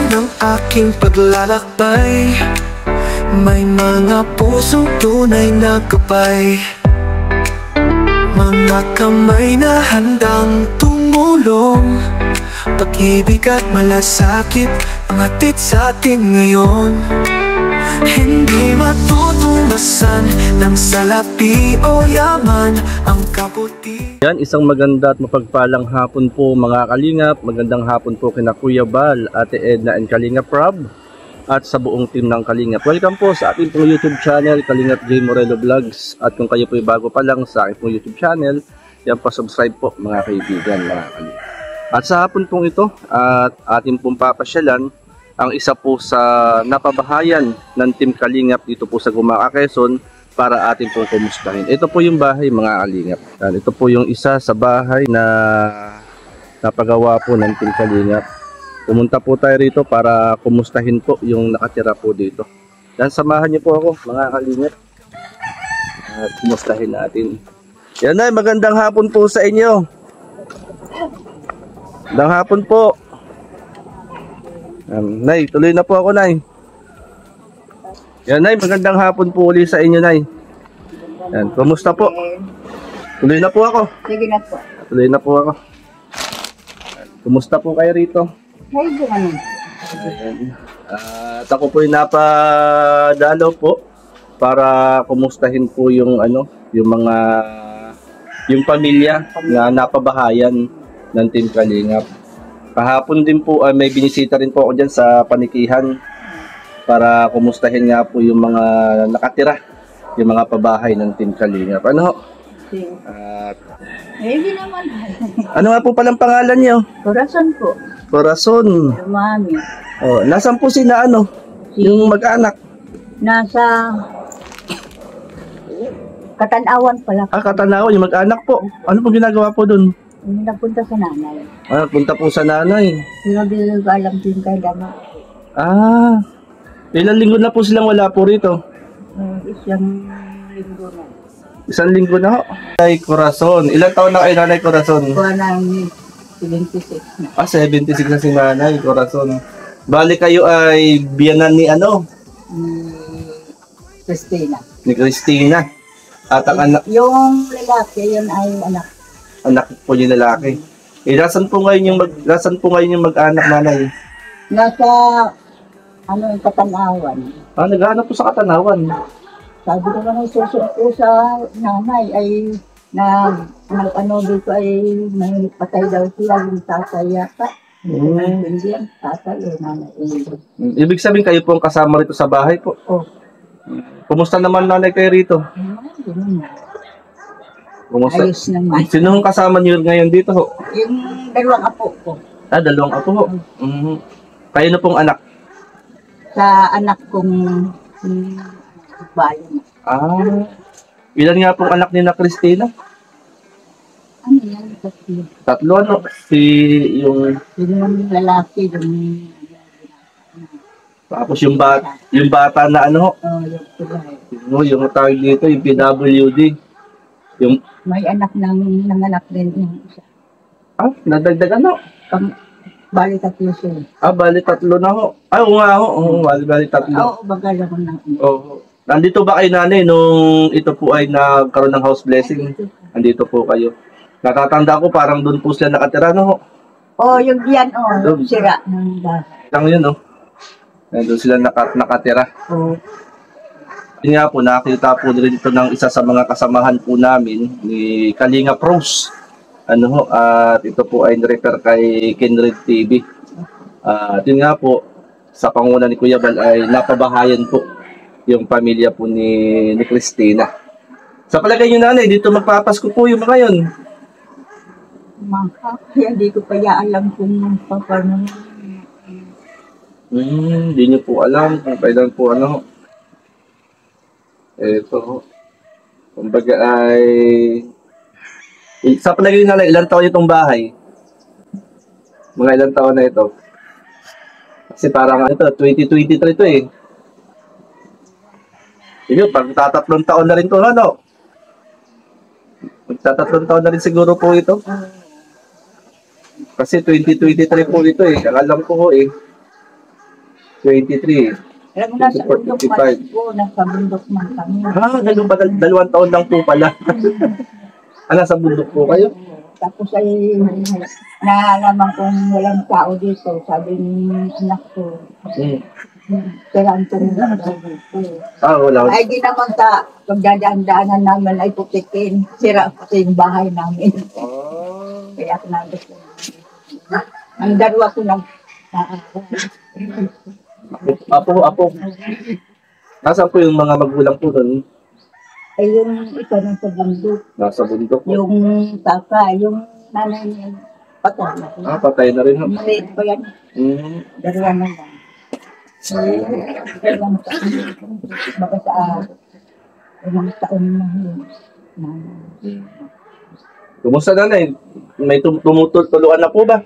ng aking paglalakbay, may mga pusong tunay na gabay, mga kamay na handang tumulong. Pag-ibig at malasakit ang hatid sa atin ngayon. Hindi matutunasan ng salapi o yaman ang kabuti. Yan, isang maganda at mapagpalang hapon po mga kalingap. Magandang hapon po kina Kuya Bal, Ate Edna and Kalingap Rob, at sa buong team ng Kalingap. Welcome po sa ating pong YouTube channel, Kalingap J. Morelo Vlogs. At kung kayo po ay bago pa lang sa ating pong YouTube channel, yan po, subscribe po mga kaibigan, mga Kalingap. At sa hapon pong ito, at ating pong papasyalan ang isa po sa napabahayan ng Team Kalingap dito po sa Gumaca, Quezon, para ating pong kumustahin. Ito po yung bahay mga Kalingap. Ito po yung isa sa bahay na napagawa po ng Team Kalingap. Pumunta po tayo rito para kumustahin po yung nakatira po dito. Yan, samahan niyo po ako mga Kalingap. At kumustahin natin. Yan na, magandang hapon po sa inyo. Magandang hapon po. Nay, tuloy na po ako, Nay. Yan, Nay, magandang hapon po uli sa inyo, Nay. Yan, kumusta po? Tuloy na po ako. Sige na po. Tuloy na po ako. Kumusta po kayo rito? Ay, di ano. At ako po yung napadalaw po para kumustahin po yung yung pamilya na napabahayan ng Team Kalingap. Kahapon din po may binisita rin po ako dyan sa panikihan para kumustahin nga po yung mga nakatira, yung mga pabahay ng Team Kalingap. Ano ho? Hindi naman. Ano nga po palang pangalan niyo? Corazon po. Corazon. Mami. Oh, nasan po yung mag-anak? Nasa Katanawan pala. Katanawan, yung mag-anak po. Ano po ginagawa po dun? Napunta sa nanay. Punta po sa nanay. Pero di ko alam din kay Dama. Ilang linggo na po silang wala po rito? Isang linggo na. Isang linggo na ho. Nanay Corazon. Ilang taon na kayo, Nanay Corazon? Kuha na 76 na. 76 na si Nanay Corazon. Bali kayo ay biyanan ni Christina. Ni Christina. At ang anak? Yung lalaki, yun ay anak. Anak po yung lalaki. Nasaan po ngayon yung mag-anak, Nanay? Nasa Katanawan. Nag-anak po sa Katanawan. Sabi ko naman susunod ko sa nanay ay dito ay may patay daw siya yung tatay yata. Hindi ang tatay o nanay. Ibig sabihin kayo po ang kasama rito sa bahay po? Oh. Kumusta naman, Nanay, kayo rito? Kumusta? Ayos naman. Sino ang kasama niyo ngayon dito ho? Yung dalawang apo ko. Dalawang apo ho. Kayo na pong anak? Sa anak kong bayan. Ilan nga pong anak ni na Christina? Ano yan? Tatlo, ano? Yung lalaki, Tapos yung bata na ano ho? Yung tawag dito, yung PWD. May anak nanganak din yung isa. Nadagdag ano? Bali tatlo siya. Bali tatlo na ho. Oo nga ho. Bali tatlo. Oo, bagal ako na. Oo. Nandito ba kayo, Nanay, nung ito po ay nagkaroon ng house blessing? Nandito po kayo. Natatanda ko parang doon po sila nakatira, no ho? Yung diyan, sira ng bahay. Lang yun, no? Doon sila nakatira. Yun nga po, nakita po rin ito ng isa sa mga kasamahan po namin ni Kalingap Rose. At ito po ay nirefer kay Kenred TV. At yun nga po, sa panguna ni Kuya Bal ay napabahayan po yung pamilya po ni Christina. Sa palagay nyo, Nanay, dito magpapasko po yung mga yun. Kaya hindi ko pa alam kung paano. Hindi nyo po alam kung kailan po Ito. Kumbaga ay... Sa palagay nyo, Nanay, ilang taon itong bahay? Mga ilang taon na ito? Kasi parang 2023 ito eh. Yun, pag tatatlong taon na rin ito, Magtatatlong taon na rin siguro po ito. Kasi 2023 po ito eh. Alam ko 23. Alam mo, nasa 24, bundok 25. man po, nasa bundok man kami. Ganun ba? 2 taon lang po pala. Nasa bundok po kayo? Tapos ay naalaman kong walang tao dito. Sabi ng anak ko, kailangan ko nila dito. Wala. Ay di naman sa pagdadaan-daanan namin ay putikin. Sira kasi yung bahay namin. Kaya ako nandito. Ang dalawa ko nag Apo. Nasaan po yung mga magulang po doon? ay yung isa nang sa bundok. Nasa bundok po. Yung tata, yung nanay niya, patay na. Patay na rin. Maliit pa yan. Dalawa na lang. Dalawang taon. Baka sa ilang taon na yun. Kumusta nanay? May tumutuluan na po ba?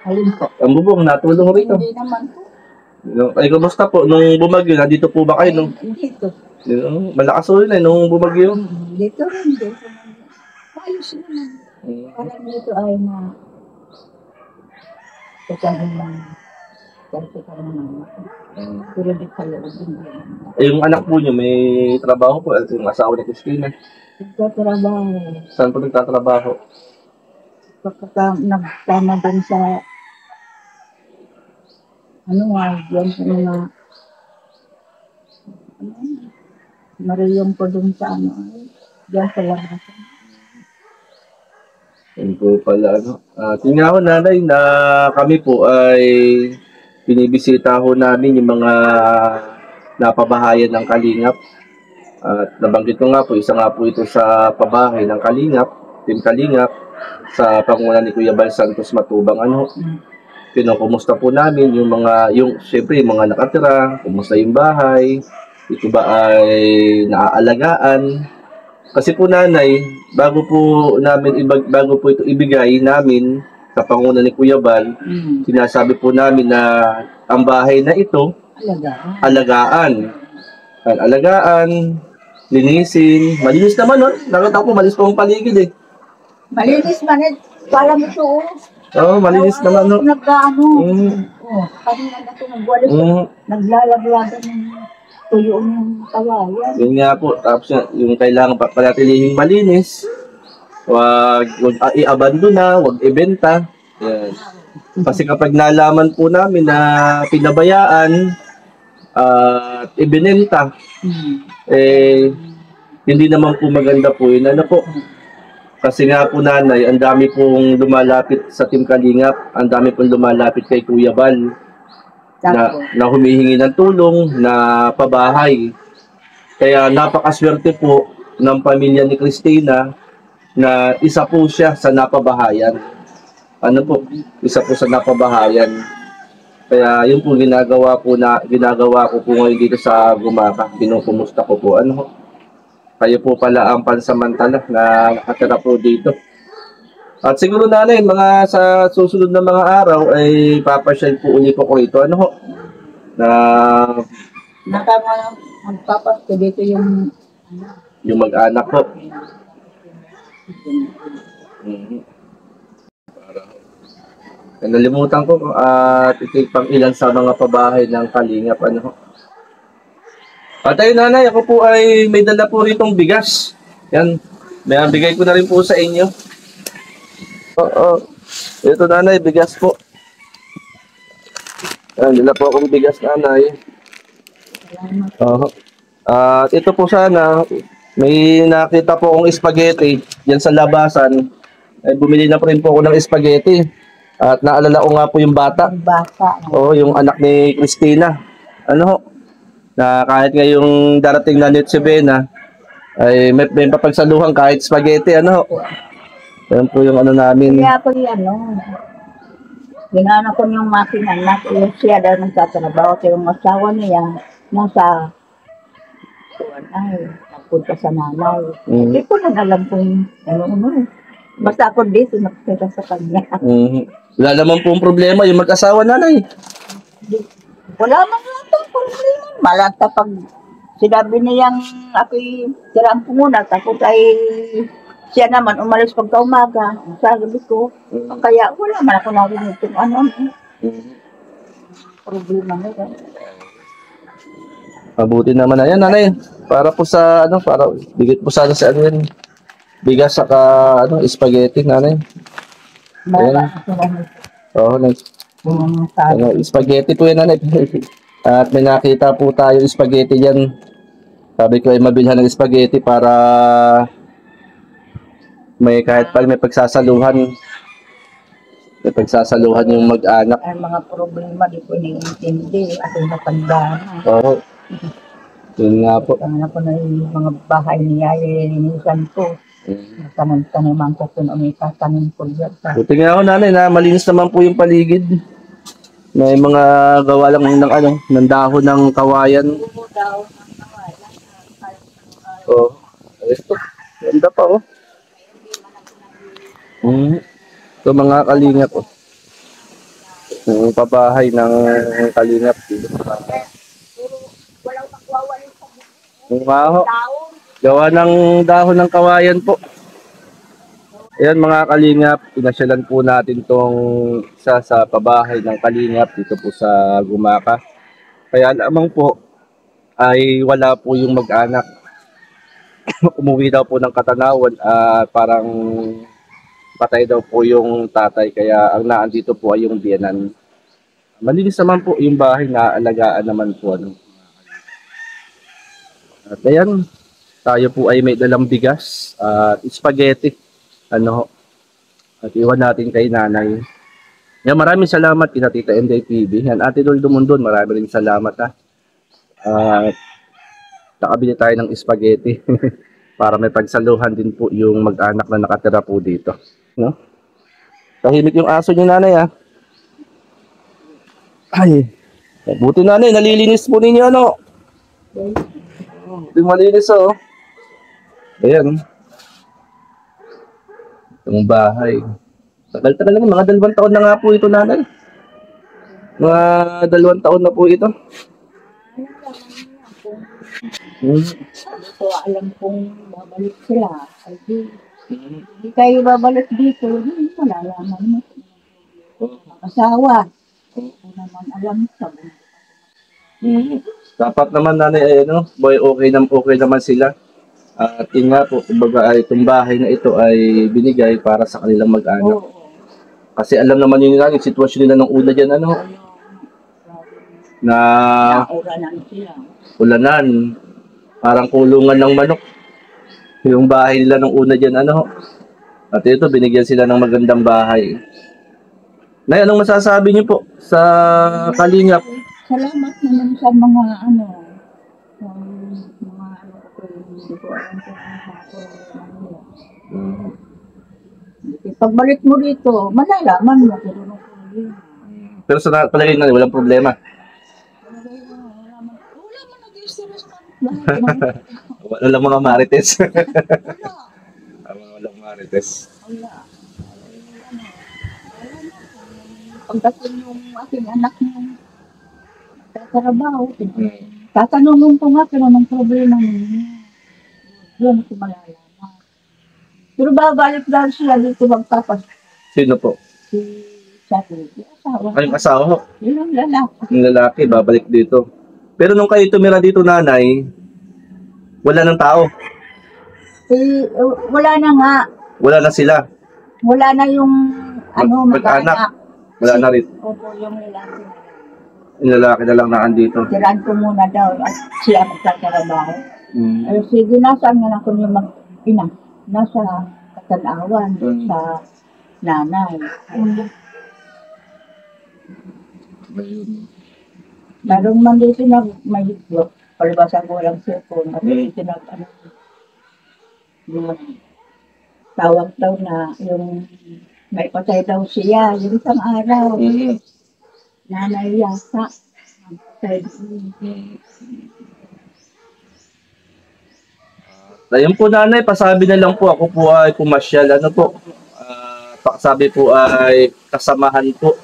Alin po? Ang bubong, natulong rito. Hindi naman po. Ay, kumusta po? Nung bumagyo, nandito po ba kayo? Nung, Dito. malakas po yun nung bumagyo. Dito rin. Dito naman. Ayos naman. Parang dito ay na kasama naman. Kasi ka naman. Pero di sa loob. Yung anak po niyo, may trabaho po. Yung asawa ni Christina. Nagtatrabaho. Saan po nagtatrabaho? Pagkaka nagtama din sa yan sa mga mariyong po dun sa yan sa labas. Yun po pala, tingnan ko nanay na kami po ay binibisita ho namin yung mga napabahayan ng Kalingap. At nabanggit ko nga po, isa nga po ito sa pabahay ng Kalingap, Team Kalingap, sa pangunguna ni Kuya Bal Santos Matubang. Kinukumusta po namin siyempre yung mga nakatira, kumusta yung bahay, ito ba ay naaalagaan. Kasi po nanay, bago po ito ibigay namin sa pangunguna ni Kuya Bal, sinasabi po namin na ang bahay na ito, alagaan, linisin, malinis naman nakita ko malinis po ang paligid Malinis man parang ito malinis naman kanina na ito nagwalis, naglalaglagan ng tuyo ng kawayan. Yun nga po, tapos yung kailangan panatilihing malinis, wag i-abandon wag ibenta. Yan. Kasi kapag nalaman po namin na pinabayaan at ibinenta, hindi naman po maganda po yun. Kasi nga po nanay, ang dami pong lumalapit sa Team Kalingap, ang dami pong lumalapit kay Kuya Bal na humihingi ng tulong na pabahay. Kaya napakaswerte po ng pamilya ni Christina na isa po siya sa napabahayan. Isa po sa napabahayan. Kaya yun po ginagawa ko po ngayon dito sa Gumaka. Kinukumusta ko po. Kayo po pala ang pansamantala na nakatira po dito. At siguro nanay, sa susunod na mga araw ay papasyal po ulit po ko ito. Magpapasko dito yung mag-anak po. Nalimutan ko at ito pang ilan sa mga pabahay ng Kalingap. At ayun nanay, ako po ay may dala po ritong bigas. Yan, may bigay ko na rin po sa inyo. Ito nanay, bigas po. Yan, dala po akong bigas nanay. At ito po sana, may nakita po akong spaghetti yan sa labasan. Ay bumili na po rin po ako ng spaghetti. At naalala ko nga po yung bata. Yung anak ni Christina. Na kahit ngayong darating na Noche Buena, ay may papagsaluhan kahit spaghetti, Yan po yung namin. Kaya po ginana ko yung makina na siya daw nagtatrabaho. Pero yung asawa niya, nasa nagpunta sa nanay. Hindi ko na alam kung basta ako dito, nakita sa kanya. Wala naman pong problema yung mag-asawa nanay. Wala man lang itong problema. Malata pag sinabi niyang ako'y tiraan ko muna, tapos ay siya naman umalis pagka umaga. Sabi ko, kaya wala man ako narinig kung problema nila. Mabuti naman na yan, nanay. Para po sa, ano, para bigit po sana sa ano yan. Bigas saka, ano, spaghetti, nanay. Bala ako lang Oo, ano, spaghetti po yan, nanay. At may nakita po tayo spaghetti dyan. Sabi ko ay mabilhan ng spaghetti para may kahit pa may pagsasaluhan. May pagsasaluhan yung mag-anak. ang mga problema di ko iniintindi at matanda na. Oo. Yun nga po. Ang ako na yung mga bahay niya, ilinisan ko. Tanim-taniman ko kung umitanim ko dyan. Buti nga ako, nanay, na malinis naman po yung paligid. May mga gawa lang ng ano, ng dahon ng kawayan. Oh, ito. Ganda pa oh. Ito mga kalingap oh. Yung pabahay ng kalingap dito. Yung maho. Gawa ng dahon ng kawayan po. Ayan mga kalingap, pinasyalan po natin tong isa sa pabahay ng kalingap dito po sa Gumaka. Kaya lamang po ay wala po yung mag-anak. Umuwi daw po ng Katanawan at parang patay daw po yung tatay. Kaya ang naandito po ay yung biyanan. Malinis naman po yung bahay, naalagaan naman po. Ano. At ayan, tayo po ay may dalang bigas at spaghetti. Ano, at iwan natin kay nanay. Yan, maraming salamat kina Tita Enday TV. Yan, Ate Dol Dumundon, marami rin salamat ha. At nakabili tayo ng spaghetti para may pagsaluhan din po yung mag-anak na nakatira po dito. No? Tahimik yung aso niyo, nanay ha. Ay, buti nanay, nalilinis po ninyo ano. Buti malinis oh. Ayan. Itong bahay. Tagal-tagal naman, mga 2 taon na nga po ito, nanay. Mga 2 taon na po ito. Sabi ko, alam kong babalik sila. Ay, hindi kayo babalik dito. Hindi ko nalaman mo. Asawa. Hindi ko naman alam sa Dapat naman, nanay, ay ano, boy, okay naman sila. At yun nga po, kumbaga ay itong bahay na ito ay binigay para sa kanilang mag-anak. Oo. Kasi alam naman yun nila, yung sitwasyon nila nung una dyan, ano, na Nauranan sila. ulanan, parang kulungan ng manok. Yung bahay nila nung una dyan, ano. At ito, binigyan sila ng magandang bahay. Nay, anong masasabi niyo po sa kalingap? Salamat naman sa mga ano, mga ano ko, hindi ko alam kung ano ako. Pagbalik mo dito, malalaman mo kung ano problema. Pero sa palagay na walang problema. Wala man nag-stress man. Wala lang mga marites. Walang marites. Wala. Pagdating yung aking anak na tatrabaho, tatanungin ko nga kung anong problema niya. Yun ko malalaman. Pero babalik dahil sila dito magpapas. Sino po? Si Sabi, asawa. Ay, yung asawa ko. Yun ang lalaki. Yung lalaki, babalik dito. Pero nung kayo tumira dito, nanay, wala ng tao. Eh, wala na nga. Wala na sila. Wala na yung ano, mag-anak. Wala na rin. Opo, yung lalaki. Yung lalaki na lang naandito. Tiraan ko muna daw at siya magtatrabaho. Ay, sige, nasaan nga na kung yung mag-ina? Nasa Katanawan, sa nanay. Meron man dito na may hitlok. Palibasan ko walang cellphone. At dito na, ano, yung tawag daw na yung may patay daw siya. Yung isang araw. Nanay yata. Ayun po, nanay, pasabi na lang po, ako po ay pumasyal. Ano po, pasabi po ay kasamahan po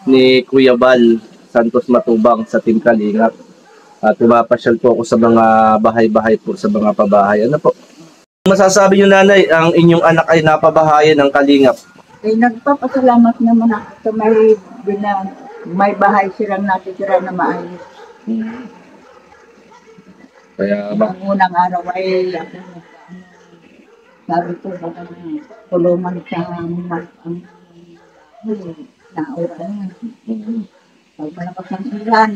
ni Kuya Bal Santos Matubang sa Team Kalingap. At pumapasyal po ako sa mga bahay-bahay po, sa mga pabahay. Ano po? Masasabi niyo, nanay, ang inyong anak ay napabahayan ng Kalingap. Eh, nagpapasalamat naman ako sa may may bahay silang natitira na maayos. Kaya Ang unang araw ay ako sabi ko baka na tulungan sa ang naura na. Pag malakas ang ulan,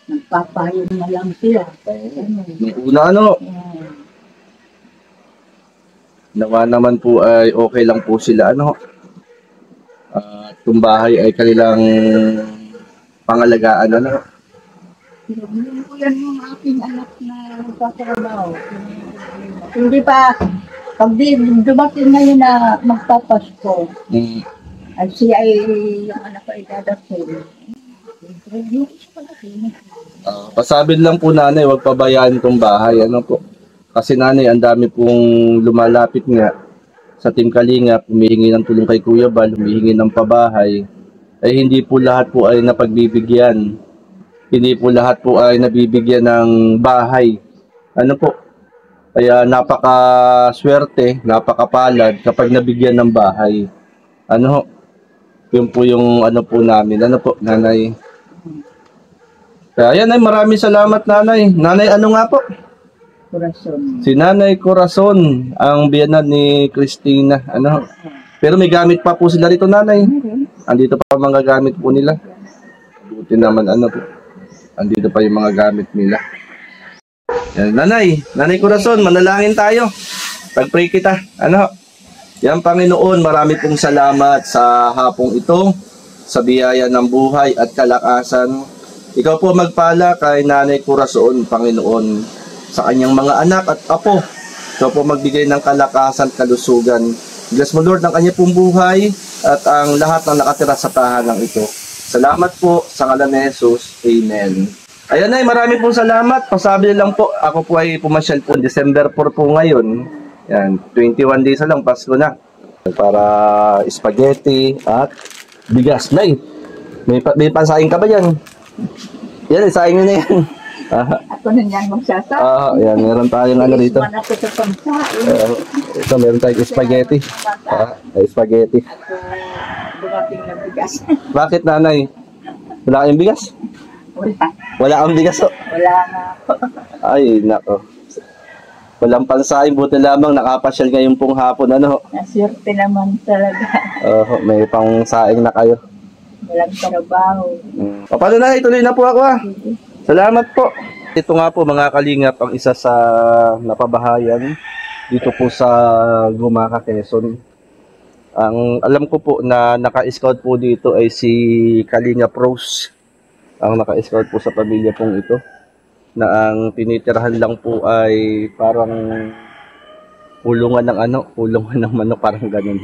nagpapayong na lang sila. nung una nawa naman po ay okay lang po sila at yung bahay ay kanilang pangalagaan Hindi ko yan yung aking anak na nagpapatrabaho. Hindi pa, pag dumating ngayon na magpapasko, at siya ay yung anak ko ay dadating. Pasabi lang po nanay, huwag pabayaan itong bahay. Po? Kasi nanay, ang dami pong lumalapit nga sa Team Kalingap, humihingi ng tulong kay Kuya Bal, humihingi ng pabahay. Ay hindi po lahat po ay napagbibigyan. Hindi po lahat po ay nabibigyan ng bahay. Po? Kaya napakaswerte, napakapalad kapag nabigyan ng bahay. Yun po yung po namin. Po, nanay? Kaya yan ay maraming salamat nanay. Nanay nga po? Corazon. Si Nanay Corazon, ang biyanan ni Christina. Pero may gamit pa po sila rito nanay. Andito pa mga gamit po nila. Buti naman po. Andito pa yung mga gamit nila. Yan, Nanay Corazon, manalangin tayo. Pag-pray kita. Yan Panginoon, marami pong salamat sa hapong ito, sa biyaya ng buhay at kalakasan. Ikaw po magpala kay Nanay Corazon, Panginoon, sa kanyang mga anak at apo. Ikaw po magbigay ng kalakasan, kalusugan. Bless mo Lord ang kanyang pong buhay at ang lahat ng nakatira sa tahanang ito. Salamat po sa ngalan ni Jesus. Amen. Ayan ay, marami pong salamat. Pasabi lang po, ako po ay pumasyal po December 4 po ngayon. Yan, 21 days na lang, Pasko na. Para spaghetti at bigas. Nay, may pansaing ka ba yan? Yan, isaing nyo na yan. Ako na niyan magsasabi. Yan, meron tayong dito. Iwan ako sa pangsain. Ito, meron tayong spaghetti. Spaghetti. Ako dumating na bigas. Bakit nanay? Wala kayong bigas? Wala. Wala kang bigas Wala nga po. Ay, nako. Walang pansaing, buti lamang nakapasyal ngayon pong hapon. Naswerte naman talaga. May pangsaing na kayo. Walang trabaho. Paano na, ituloy na po ako Salamat po. Ito nga po mga kalingap, ang isa sa napabahayan dito po sa Gumaca, Quezon. Ang alam ko po na naka-scout po dito ay si Kalingap Rose. Ang naka-scout po sa pamilya pong ito. Na ang tinitirahan lang po ay parang pulungan ng pulungan ng manok, parang ganun.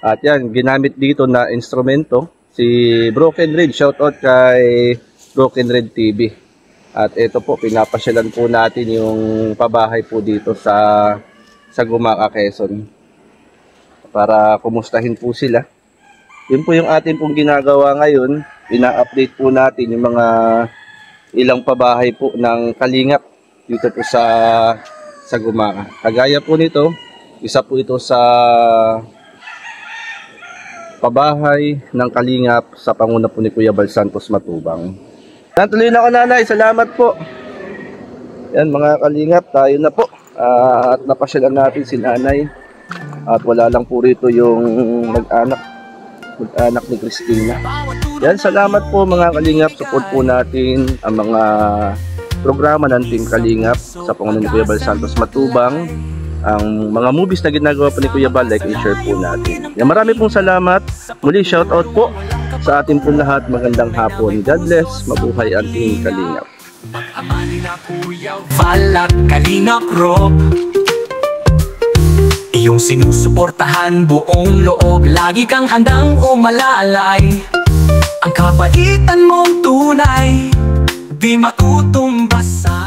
At yan, ginamit dito na instrumento si Broken Red. Shoutout kay Broken Red TV. At ito po, pinapasyalan po natin yung pabahay po dito sa Gumaca, Quezon. Para kumustahin po sila. Yun po yung atin pong ginagawa ngayon. Ina-update po natin yung mga ilang pabahay po ng Kalingap dito po sa Gumaca. Kagaya po nito, isa po ito sa pabahay ng Kalingap sa panguna po ni Kuya Bal Santos Matubang. Tuloy na ako nanay, salamat po. Yan mga Kalingap, tayo na po. At napasyalan natin si nanay. At wala lang po rito yung mag-anak ni Christina. Yan, salamat po mga Kalingap. Support po natin ang mga programa ng Team Kalingap sa panguna ni Kuya Bal Santos Matubang. Ang mga movies na ginagawa po ni Kuya Bal, like and share po natin. Yan, marami pong salamat. Muli, shoutout po sa atin po lahat. Magandang hapon. God bless. Mabuhay ang Team Kalingap. Mag-amali na Kuya Bal at Kalingap Rob, iyong sinusuportahan buong loob. Lagi kang handang umalalay. Ang kabaitan mong tunay, di matutumbas sa